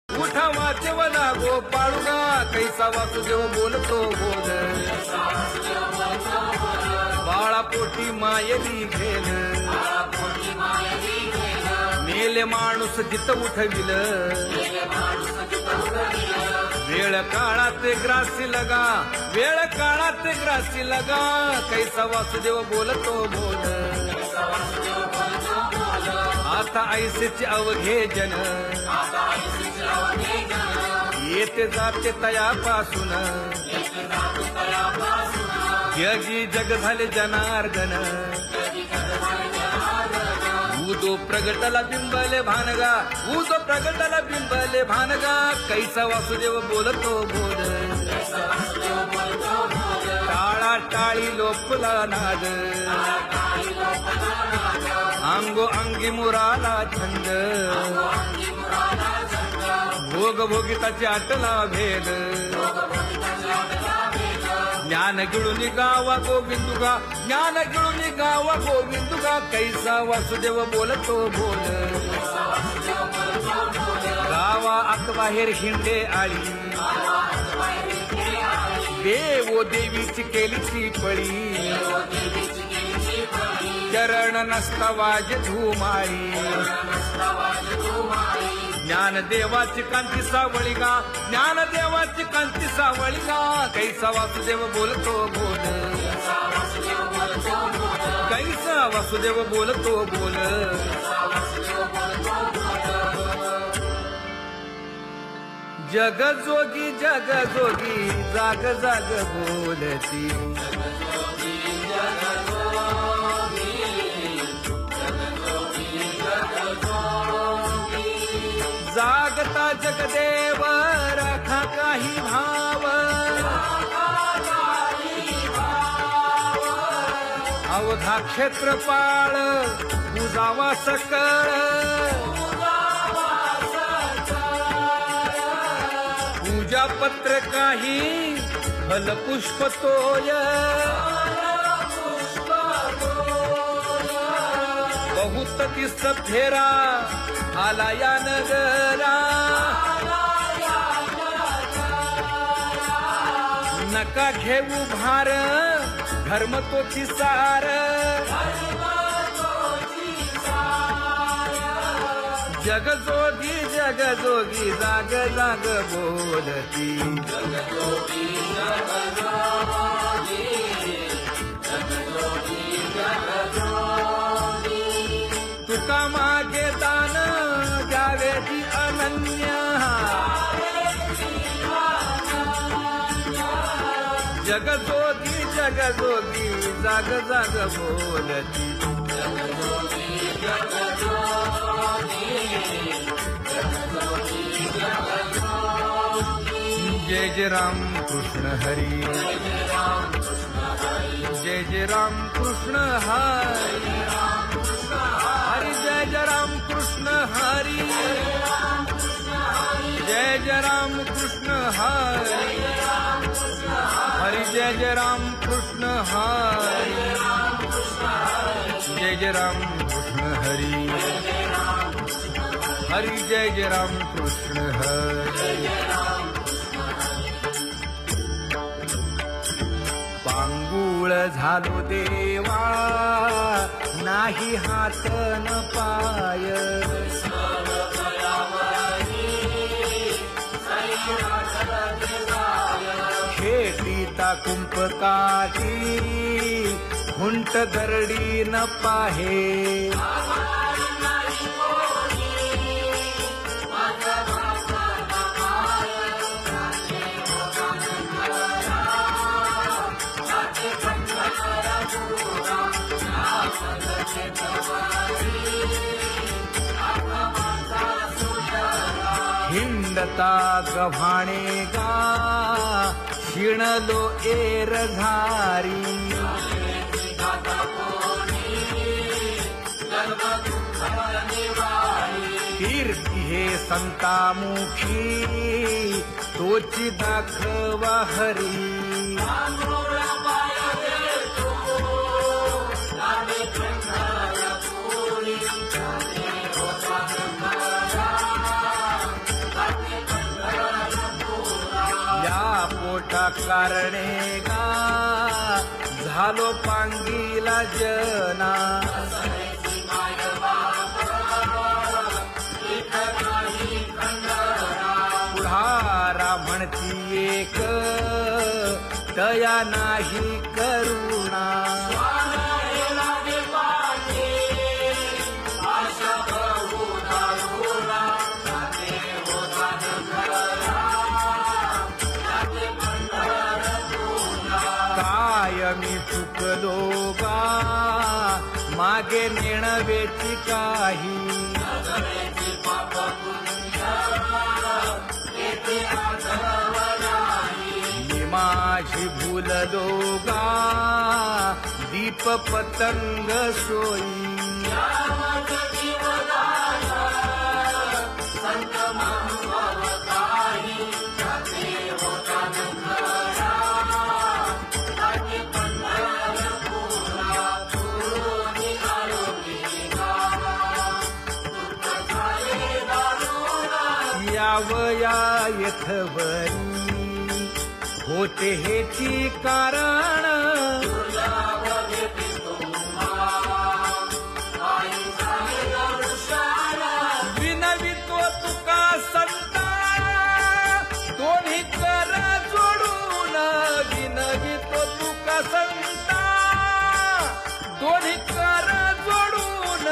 उठा वाचवला गोपाळुगा कैसा वासुदेव बोलतो बोल बाळा पोटी मायली घेल मेले माणूस जित उठविल वेळ काळात ग्रासी लगा वेळ काळात ग्रासी लगा कैसा वासुदेव बोलतो बोल आता ऐसेचे अवघे जन येते जाते तयापासून जगी जग झाले जनार्दन उदो प्रगटला बिंबले भानगा उदो प्रगटला बिंबले भानगा कैसा वासुदेव बोलतो बोल टाळा टाळी लोपला नाद अंगो अंगी मुराला छंद भोग भोगिताची आटला भेद ज्ञान गिळून गावा गोविंदुगा ज्ञान गिळून गावा गोविंदुगा कैसा वासुदेव बोलतो बोल गावा आत बाहेर हिंडे आळी देवो देवीची केलीची पळी चरण नसता वाज धुमाळी ज्ञान देवाची कांती सावळी गा ज्ञान देवाची कांती सावळी गा कैसा वासुदेव बोलतो बोल कैसा वासुदेव बोलतो बोल जग जोगी जाग जाग बोलती जागता जगदेव राखा काही भाव अवधा क्षेत्रपाळ बुजावा सकळ पूजा पत्र काही फलपुष्प तोय बहुत दिस फेरा आला या नगरा नका घेऊ भार धर्म तोची सार जगजोगी जाग जाग बोलती तुका मागे दान द्यावे ती अनन्य जगजोगी जाग जाग बोलती जय जय राम कृष्ण हरी जय जय राम कृष्ण हरी हरि जय जय राम कृष्ण हरि जय जय राम कृष्ण हरि हरि जय जय राम कृष्ण हरि जय जय राम कृष्ण हरि हरि जय जय राम कृष्ण हरि पांगुळ झालो देवा नाही हात न पाय खेटीता कुंपकाठी हुंट गरडी न पाहे हिंडता गव्हाणे गा शिणलो एरघारी कीर्ती हे संतामुखी तोची दाखवा हरी एका कारणे गा झालो पांगीला जना पुढारा म्हणती एक तया नाही करुणा मी चुकलो गा मागे नेणवेची काही मी माझी भूललो गा दीप पतंग सोयी यावया यथवरी होते हेची कारण विनवितो तुका संता दोन्ही कर जोडून विनवितो तुका संता दोन्ही कर जोडून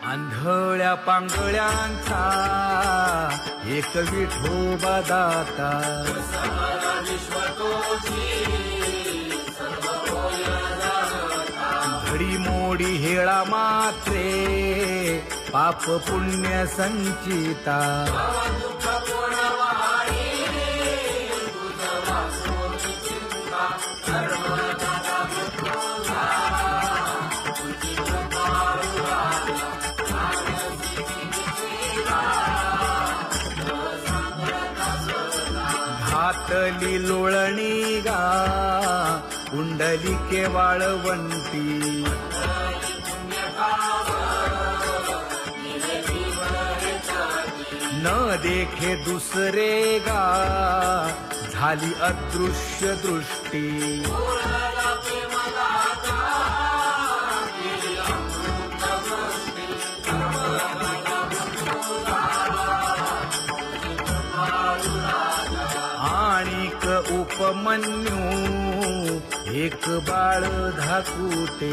आंधळ्या पांगळ्यांचा एक विठोबा दाता घडी मोडी हेळा मात्रे पाप पुण्य संचिता घातली लोळणी गा कुंडलिके वाळवंटी न देखे दुसरे गा झाली अदृश्य दृष्टी आणिक उपमन्यू एक बाळ धाकुटे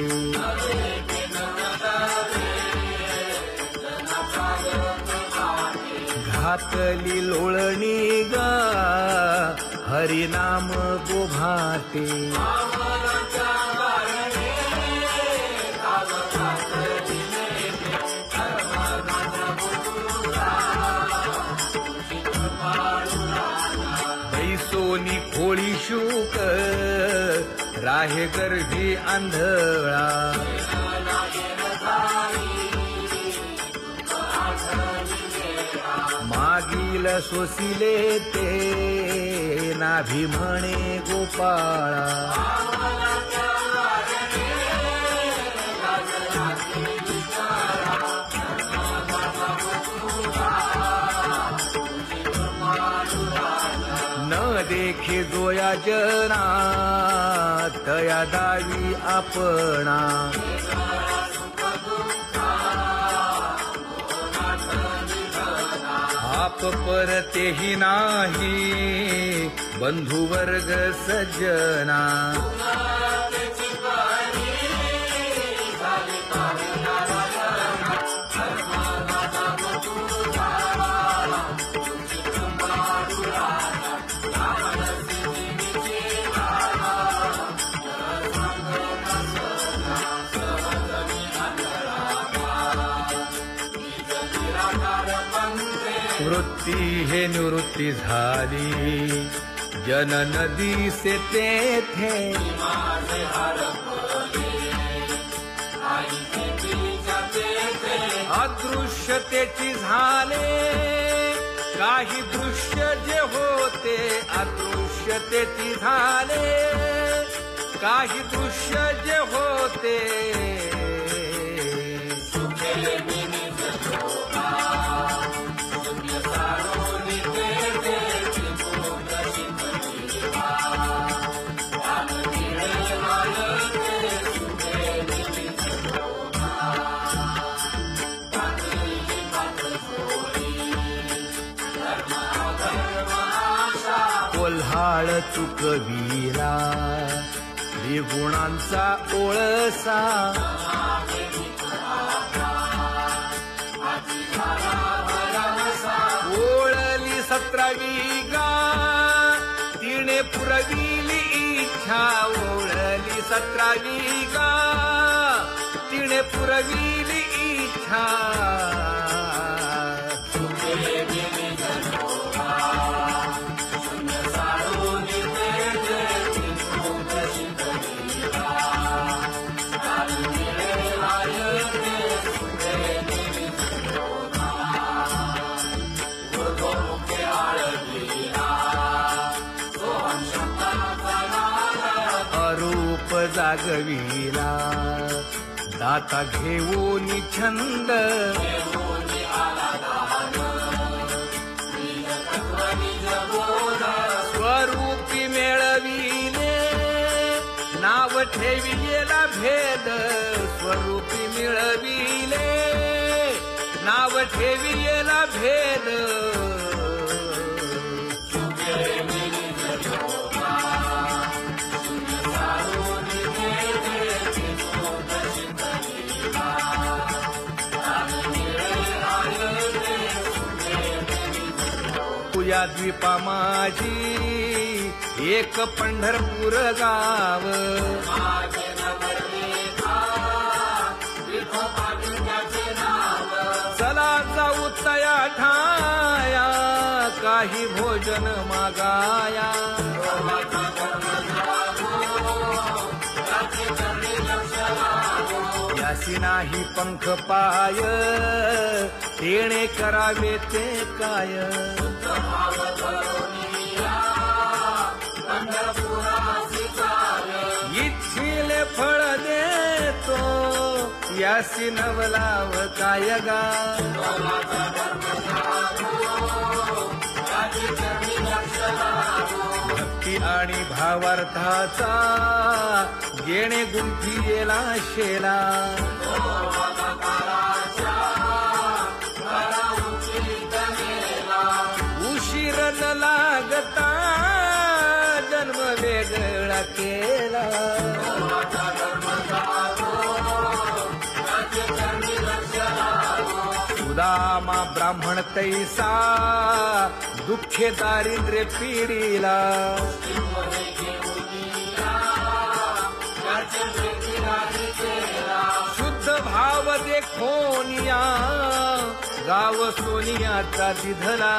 घातली लोळणी गा हरिनाम गोभाटे सोनी खोळी शूक राहे गर्भी आंधळा मागील सोसिले ते नाभी म्हणे गोपाळा न देखे जोया जना तया दावी आपणा आप परतेही नाही बंधुवर्ग सज्जना वृत्ती हे निवृत्ती झाली जन नदी से तेथे अदृश्यतेची झाले काही दृश्य जे होते अदृश्यतेची झाले काही दृश्य जे होते कोल्हाळ चुकविला गुणांचा ओळसा ओळली 17वी गा तिने पुरविली इच्छा ओळली 17वी गा तिने पुरविली इच्छा अरूप जागविला दाता घेऊन छंद स्वरूपी मिळविले नाव ठेविलेला भेद स्वरूपी मिळविले नाव ठेविलेला भेद या द्वीपा माझी एक पंढरपूर गाव चला जाऊ तया ठाया काही भोजन मागाया यासी नाही पंख पाय येणे करावे ते काय इच्छिले फळ देतो यासी नवलाव काय गा भक्ती आणि भावार्थाचा येणे गुंफी येला शेला उशीर न लागता जन्म वेगळा केला सुदामा ब्राह्मण तैसा दुःखे दारिद्र्य पीडिला शुद्ध भाव देखोनिया गाव सोनियाचा दिधला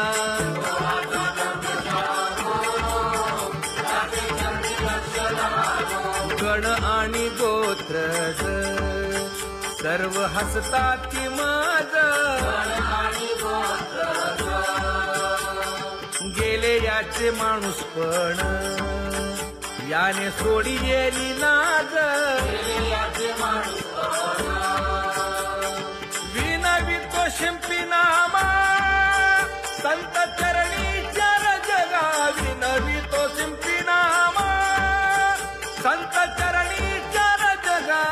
गण आणि गोत्र सर्व हसतात माझ गेले याचे माणूस पण याने सोडी येली लाज विनवितो शिंपी नामा संत चरणी चर जगा विनवितो शिंपी नामा संत चरणी चर जगा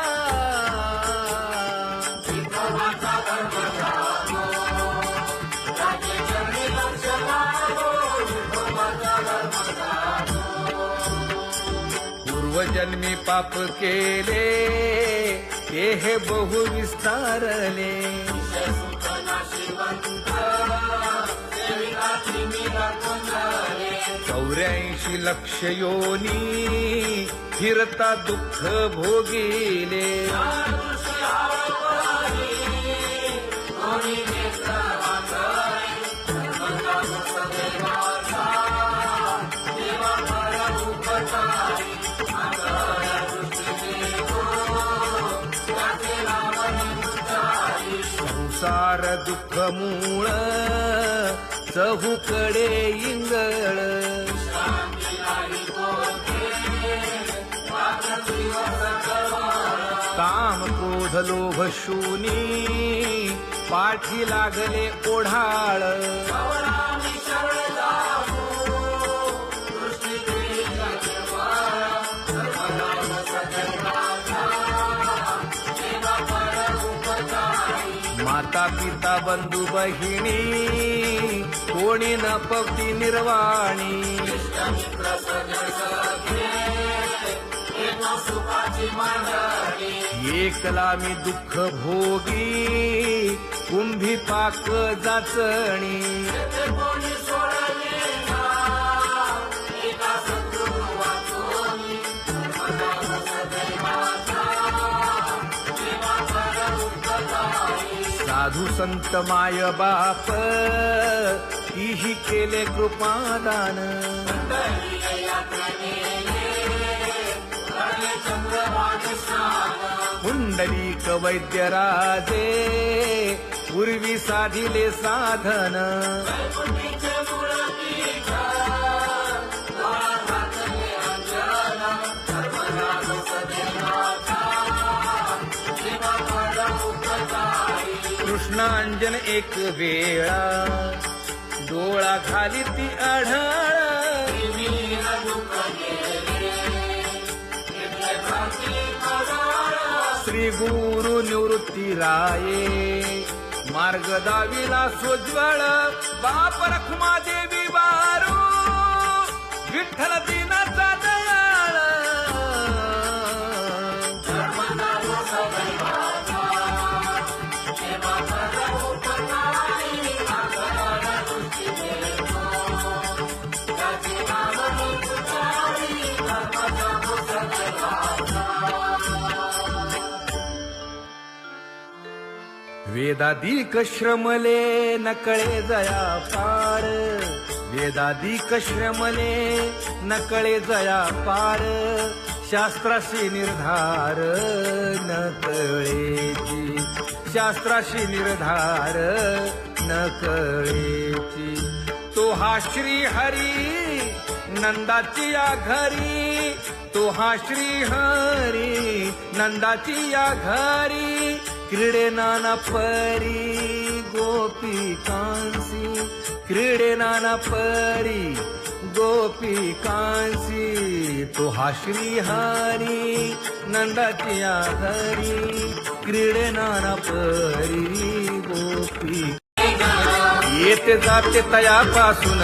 पूर्वजन्मी पाप केले हे बहु विस्तारले 84 लक्ष योनी फिरता दुःख भोगिले संसार दुःख मूळ चहूकडे इंगळ काम क्रोध लोभ शूनी पाठी लागले ओढाळ माता पिता बंधू बहिणी कोणी न पवती निर्वाणी एकला मी दुःख भोगी कुंभी पाक जाचणी साधू संत माय बाप तीही केले कृपादान पुंडलिक वैद्यराजे पूर्वी साधिले साधन कृष्णांजन एक वेळा डोळा खाली ती आढळ श्री गुरु निवृत्ती राये मार्ग दाविला सोज्वळ बाप रखुमा देवी बारू विठ्ठल दिनाचा दयाळ वेदाधिक श्रमले नकळे जया पार वेदाधिक श्रमले नकळे जया पार शास्त्राशी निर्धार नकळेची शास्त्राशी निर्धार नकळेची तो हा श्री हरी नंदाची या घरी तो हा श्री हरी नंदाची या घरी क्रीडे नाना परी गोपिकांसी क्रीडे नाना परी गोपिकांसी तो हा श्री हरी नंदाची या घरी क्रीडे नाना परी गोपी येते जाते तयापासून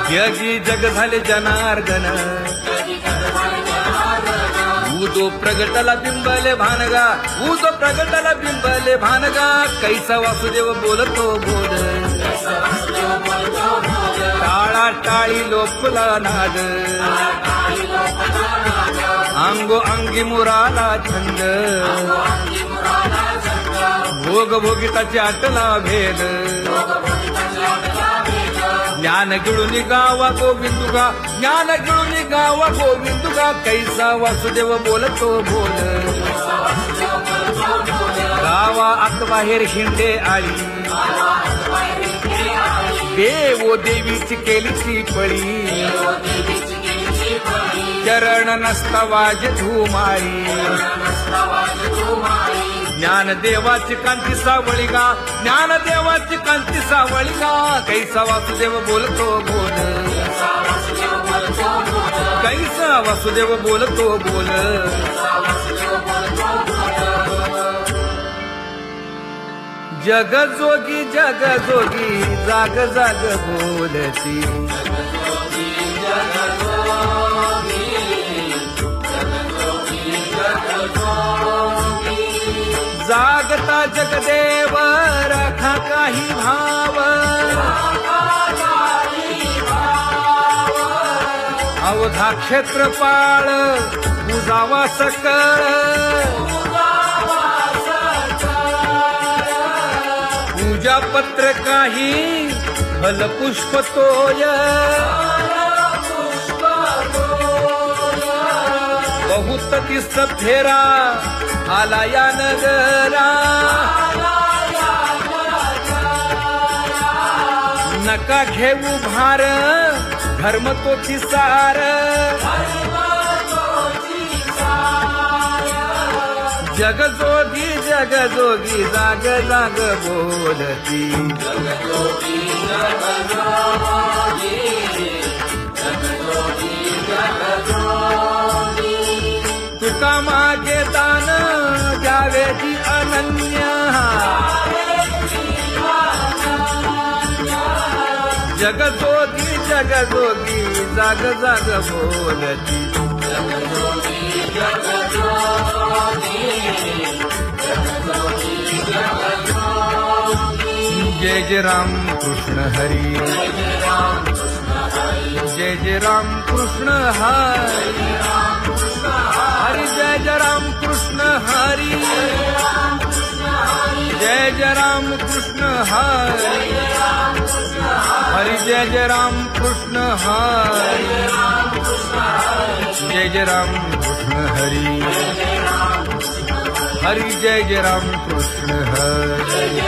जगी जग झाले जनार्दन उदो प्रगटला बिंबले भानगा उदो प्रगटला बिंबले भानगा कैसा वासुदेव बोलतो बोल टाळा टाळी लोपला नाद अंगो अंगी मुराला छंद भोग भोगिताची आटला भेद ज्ञान गिळून गावा गोविंदुगा ज्ञान गिळून गावा गोविंदुगा कैसा वासुदेव बोलतो बोल गावा आत बाहेर हिंडे आळी देवो देवीची केलीची पळी चरण नसता वाज धुमाळी ज्ञान देवाची कांती सावळी गा ज्ञान देवाची कांती सावळी गा कैसा वासुदेव बोलतो बोल कैसा वासुदेव बोलतो बोल जग जोगी जाग जाग बोलती जागता जगदेव राखा काही भाव अवधा क्षेत्रपाळ बुजावा सकळ पूजा पत्र काही फलपुष्प तोय बहुत तीस फेरा आला या नगरा नका घेऊ भार धर्म तोची सार जगजोगी जगजोगी जाग जाग बोलती तुका मागे दान द्यावेची अनन्य जगजोगी जगजोगी जाग जाग बोलती जय जय राम कृष्ण हरी जय जय राम कृष्ण हरी हरि जय जय राम कृष्ण हरी जय जय राम कृष्ण हरी हरि जय जय राम कृष्ण हरी जय जय राम कृष्ण हरी हरि जय जय राम कृष्ण हरी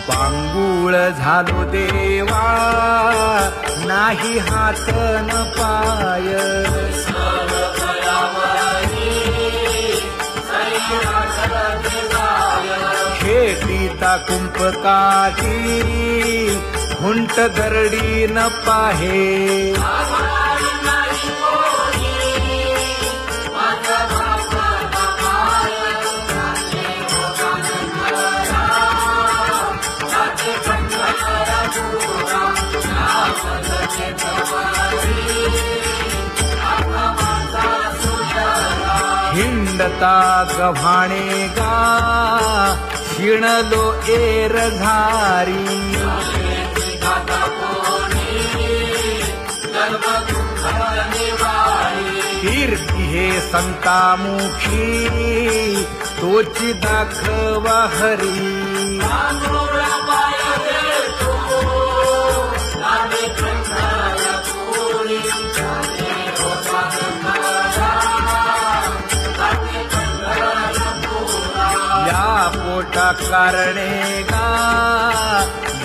पांगुळ झालो देवा नाही हात न पाय खेटीता कुंपकाठी हुंट गरडी न पाहे हिंडता गव्हाणे गा शिणलो एर झारी कीर्ती हे संतामुखी तोची दाखवा हरी या पोटा कारणे गा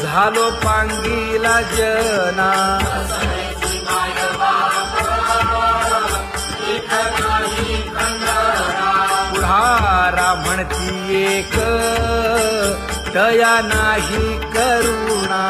झालो पांगीला जना पुढारा म्हणती एक तया नाही करुणा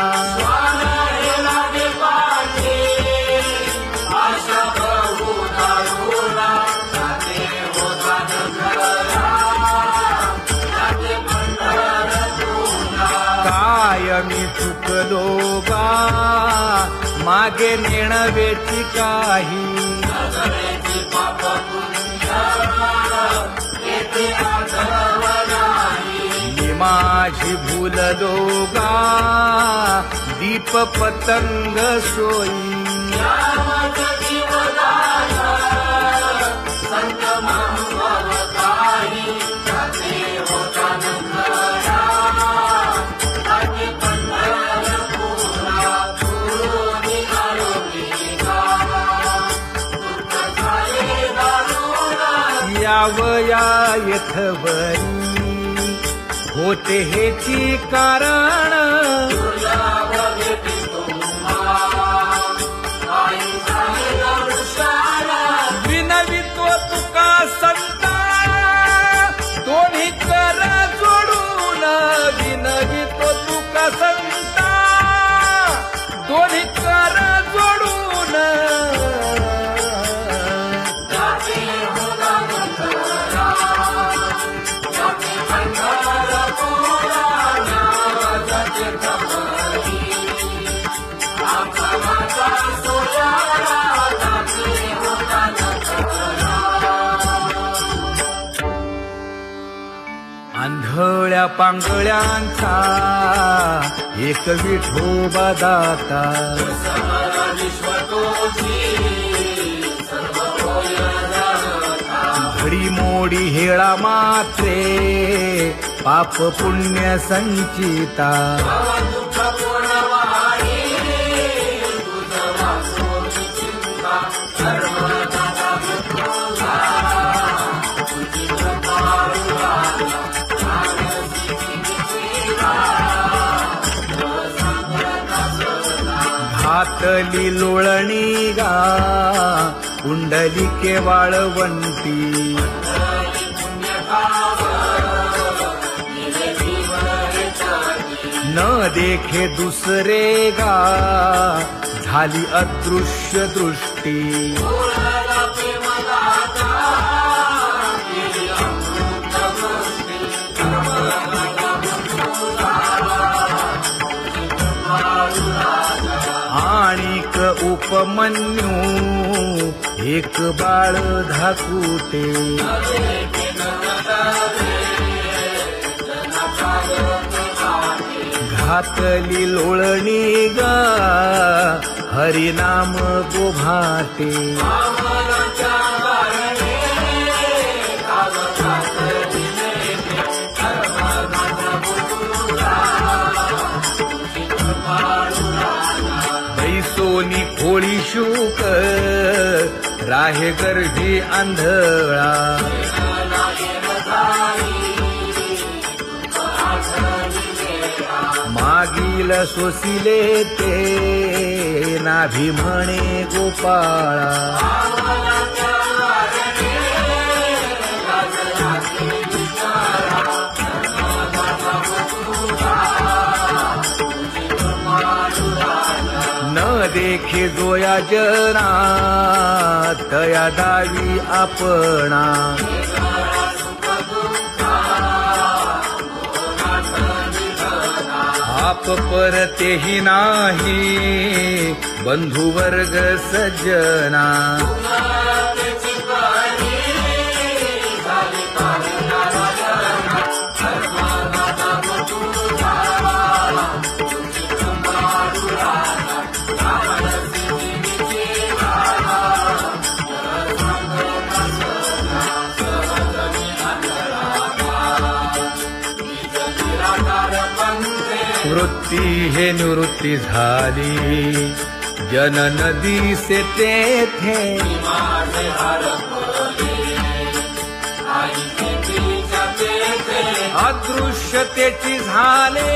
मी चुकलो गा मागे नेणवेची काही मी माझी भूललो गा दीप पतंग सोयी यावया यथवरी होते हेची कारण विनवितो तुका संता दोन्ही कर जोडून विनवितो तुका संता दोन्ही कर जोडून आंधळ्या पांगळ्यांचा एक विठोबा दाता घडी मोडी हेळा मात्रे पाप पुण्य संचिता घातली लोळणी गा कुंडलिके वाळवंटी न देखे दुसरे गा झाली अदृश्य दृष्टी आणिक उपमन्यू एक बाळ धाकुटे घातली लोळणी गा हरिनाम गोभाटे बैसोनी खोळी शूक राहे गर्भी आंधळा मागील सोसिले ते नाभी म्हणे गोपाळा न देखे जोया जना तया दावी आपणा आप परतेही नाही बंधुवर्ग सज्जना वृत्ती हे निवृत्ती झाली जन नदी से तेथे अदृश्यतेची झाले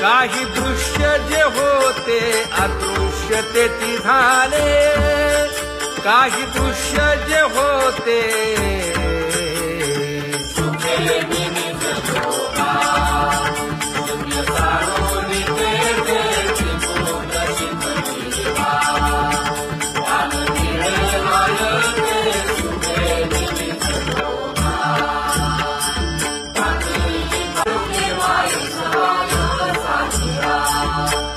काही दृश्य जे होते अदृश्यतेची झाले काही दृश्य जे होते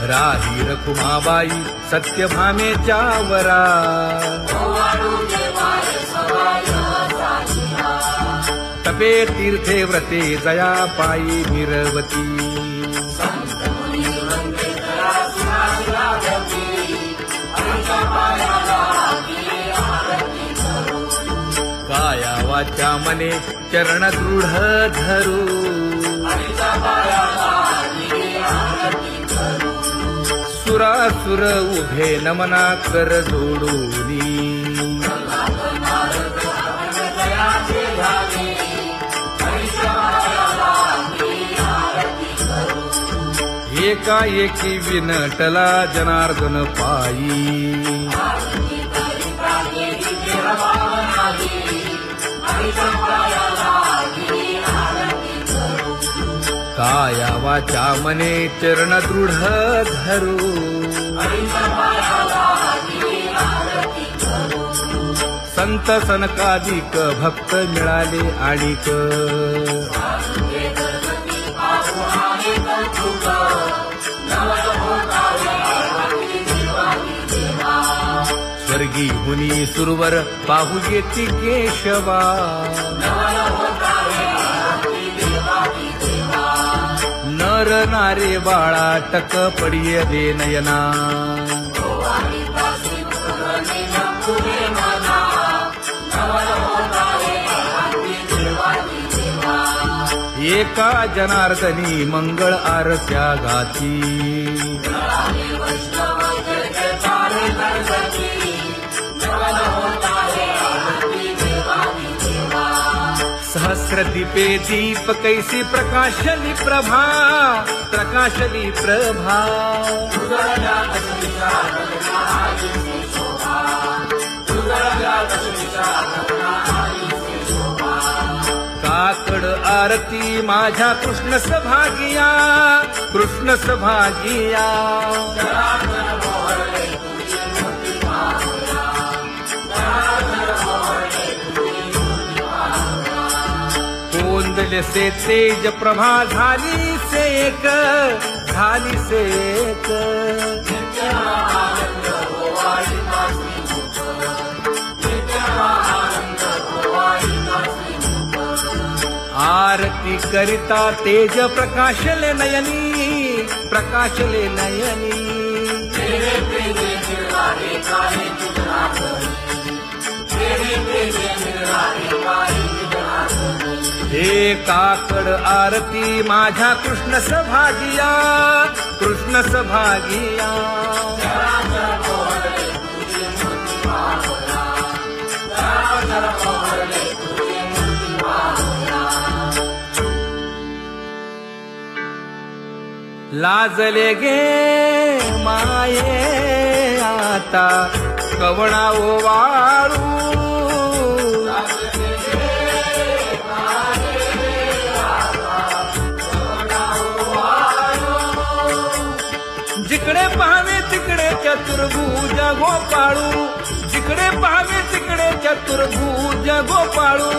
राही रखुमाबाई सत्यभामेच्या वरा तपे तीर्थे व्रते जया पायी मिरवती काया वाचा मने चरण दृढ धरू सुरासुर उभे नमना कर जोडूनी एकाएकी विनटला जनार्दन पायी काया वाचा मने चरण दृढ धरू संत सनकादिक भक्त मिळाले आणिक स्वर्गी मुनी सुरवर पाहू येती केशवा नर नारे बाळा टक पडिये दे नयना एका जनार्दनी मंगळ आरत्या गाती सहस्रदीपे दीप कैसी प्रकाशली प्रभा, प्रकाशली प्रभा. काकड आरती माझ्या कृष्ण सभागिया, कृष्ण सभागिया. कोंदले से तेज प्रभा झाली से एक, झाली से एक. आरती करिता तेज प्रकाशले नयनी, प्रकाशले नयनी. हे काकड आरती माझ्या कृष्ण सभागिया, कृष्ण सभागिया. लाजले गे माये आता कवणा ओवाळू. जिकडे पाहावे तिकडे चतुर्भुज गोपाळू, जिकडे पाहावे तिकडे चतुर्भुज गोपाळू.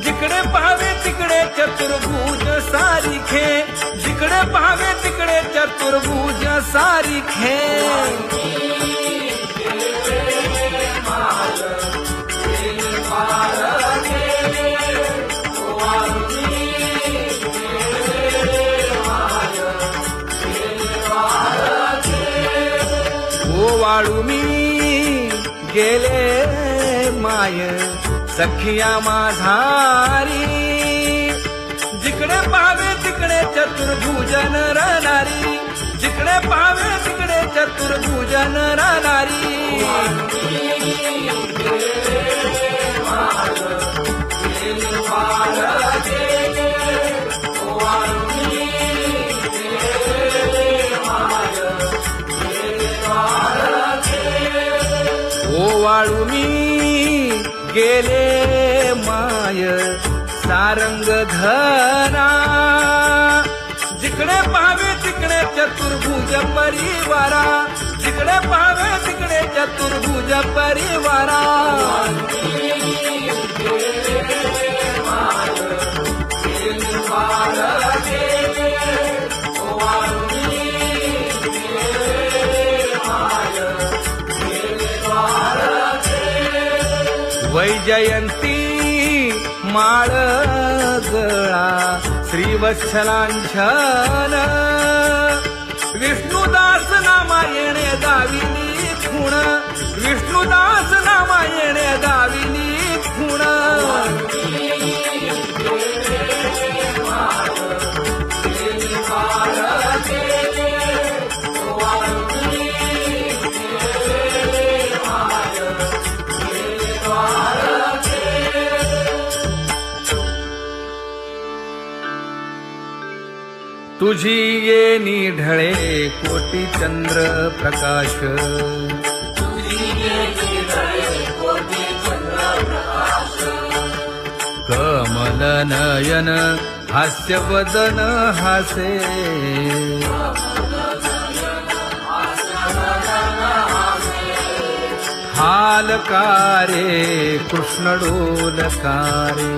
जिकडे पाहावे तिकडे चतुर्भुज सारिखे, जिकडे पाहावे तिकडे चतुर्भुज सारिखे. ओवाळू मी गेले माय सखिया माझारी. जिकडे पाहावे तिकडे चतुर्भुज नरनारी, जिकडे पाहावे तिकडे चतुर्भुज नरनारी. ओवाळू मी गेले माय सारंग धना. जिकडे पाहावे तिकडे चतुर्भुज परिवारा, जिकडे पाहावे तिकडे चतुर्भुज परिवारा. वैजयंती माळ गळा श्रीवत्सलांछन. विष्णुदास नामायणे दाविनी खूण, विष्णुदास नामायणे दाविनी खूण. तुझी येनी ढळे कोटी चंद्र प्रकाश. कमल नयन हास्य वदन हासे. हालकारे कृष्ण डोलकारे.